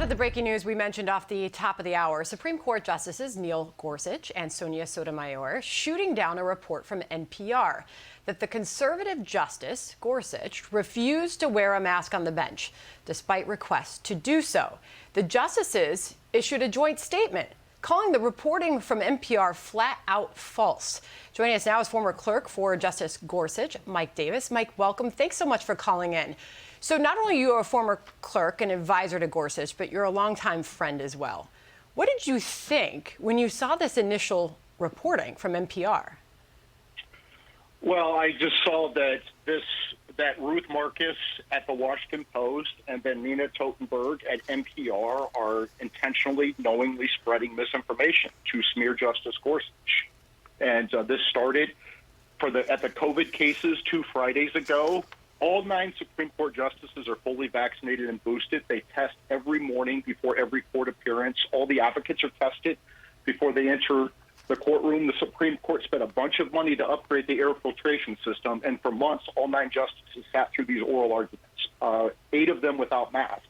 to the breaking news we mentioned off the top of the hour. Supreme Court Justices Neil Gorsuch and Sonia Sotomayor shooting down a report from NPR that the conservative Justice Gorsuch refused to wear a mask on the bench, despite requests to do so. The justices issued a joint statement calling the reporting from NPR flat out false. Joining us now is former clerk for Justice Gorsuch, Mike Davis. Mike, welcome. Thanks so much for calling in. So not only are you a former clerk and advisor to Gorsuch, but you're a longtime friend as well. What did you think when you saw this initial reporting from NPR? Well, I just saw that Ruth Marcus at the Washington Post and then Nina Totenberg at NPR are intentionally, knowingly spreading misinformation to smear Justice Gorsuch. And this started at the COVID cases 2 Fridays ago. All 9 Supreme Court justices are fully vaccinated and boosted. They test every morning before every court appearance. All the advocates are tested before they enter the courtroom. The Supreme Court spent a bunch of money to upgrade the air filtration system, and for months, all 9 justices sat through these oral arguments, 8 of them without masks.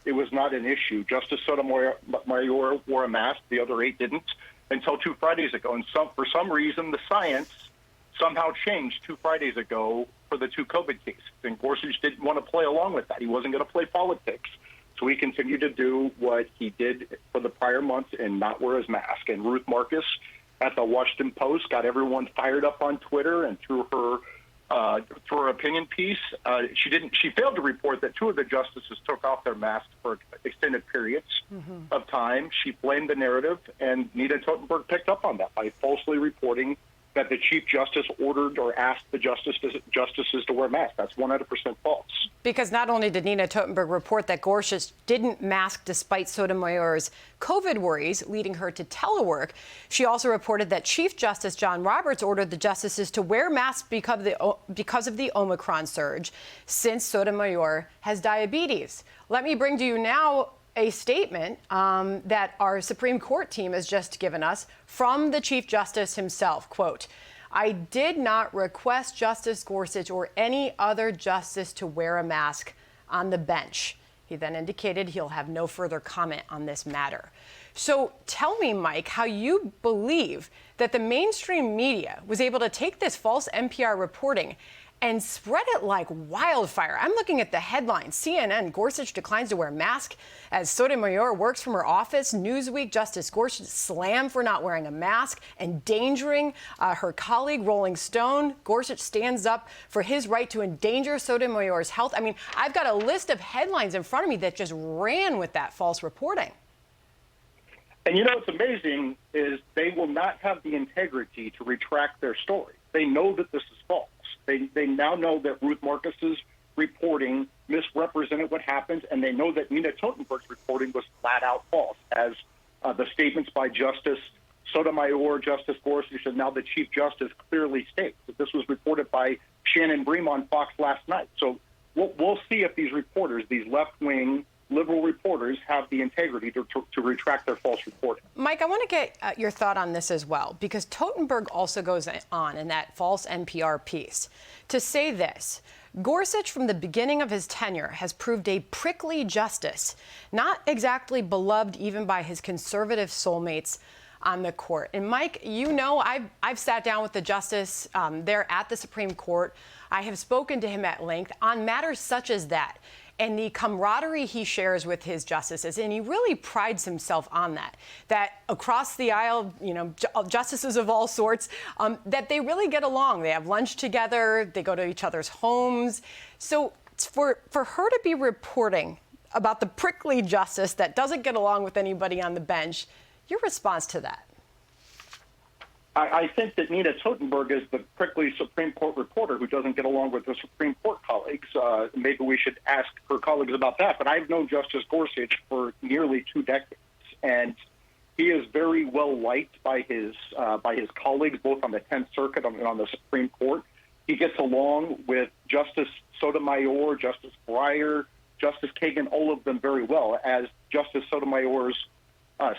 It was not an issue. Justice Sotomayor wore a mask. The other 8 didn't until 2 Fridays ago. And for some reason, the science somehow changed 2 Fridays ago for the 2 COVID cases. And Gorsuch didn't want to play along with that. He wasn't going to play politics. So he continued to do what he did for the prior months and not wear his mask. And Ruth Marcus at the Washington Post got everyone fired up on Twitter, and through her opinion piece, she failed to report that 2 of the justices took off their masks for extended periods of time. She blamed the narrative, and Nina Totenberg picked up on that by falsely reporting that the Chief Justice ordered or asked the justices to wear masks. That's 100% false. Because not only did Nina Totenberg report that Gorsuch didn't mask despite Sotomayor's COVID worries, leading her to telework, she also reported that Chief Justice John Roberts ordered the justices to wear masks because of the Omicron surge, since Sotomayor has diabetes. Let me bring to you now a statement that our Supreme Court team has just given us from the Chief Justice himself. Quote, "I did not request Justice Gorsuch or any other justice to wear a mask on the bench." He then indicated he'll have no further comment on this matter. So tell me, Mike, how you believe that the mainstream media was able to take this false NPR reporting and spread it like wildfire. I'm looking at the headline. CNN, Gorsuch declines to wear mask as Sotomayor works from her office. Newsweek, Justice Gorsuch slammed for not wearing a mask, endangering her colleague. Rolling Stone, Gorsuch stands up for his right to endanger Sotomayor's health. I mean, I've got a list of headlines in front of me that just ran with that false reporting. And you know what's amazing is they will not have the integrity to retract their story. They know that this is false. They now know that Ruth Marcus's reporting misrepresented what happened, and they know that Nina Totenberg's reporting was flat out false, as the statements by Justice Sotomayor, Justice Gorsuch, and now the Chief Justice clearly states that this was reported by Shannon Bream on Fox last night. So we'll see if these reporters, these left-wing liberal reporters, have the integrity to retract their false reporting. Mike, I want to get your thought on this as well, because Totenberg also goes on in that false NPR piece to say this: Gorsuch, from the beginning of his tenure, has proved a prickly justice, not exactly beloved even by his conservative soulmates on the court. And Mike, you know, I've sat down with the justice there at the Supreme Court. I have spoken to him at length on matters such as that, and the camaraderie he shares with his justices. And he really prides himself on that across the aisle, you know, justices of all sorts, that they really get along. They have lunch together. They go to each other's homes. So for her to be reporting about the prickly justice that doesn't get along with anybody on the bench, your response to that? I think that Nina Totenberg is the prickly Supreme Court reporter who doesn't get along with her Supreme Court colleagues. Maybe we should ask her colleagues about that. But I've known Justice Gorsuch for nearly 2 decades, and he is very well liked by his colleagues, both on the 10th Circuit and on the Supreme Court. He gets along with Justice Sotomayor, Justice Breyer, Justice Kagan, all of them very well. As Justice Sotomayor's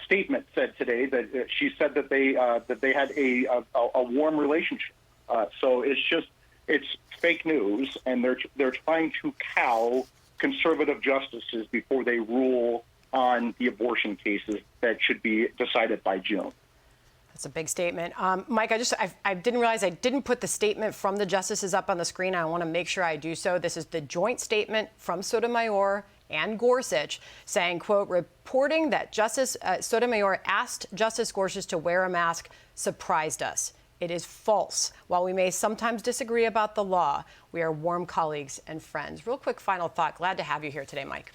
statement said today, that she said that they had a warm relationship. So it's fake news, and they're trying to cow conservative justices before they rule on the abortion cases that should be decided by June. That's a big statement. Mike, I didn't realize I didn't put the statement from the justices up on the screen. I want to make sure I do so. This is the joint statement from Sotomayor and Gorsuch saying, quote, reporting that Justice Sotomayor asked Justice Gorsuch to wear a mask surprised us. It is false. While we may sometimes disagree about the law, we are warm colleagues and friends. Real quick final thought. Glad to have you here today, Mike.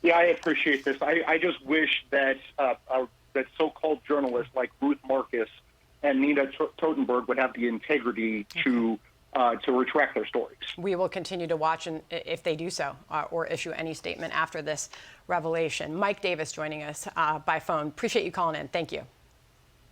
Yeah, I appreciate this. I just wish that that so-called journalists like Ruth Marcus and Nina Totenberg would have the integrity to retract their stories. We will continue to watch, and if they do so, or issue any statement after this revelation. Mike Davis joining us by phone. Appreciate you calling in. Thank you.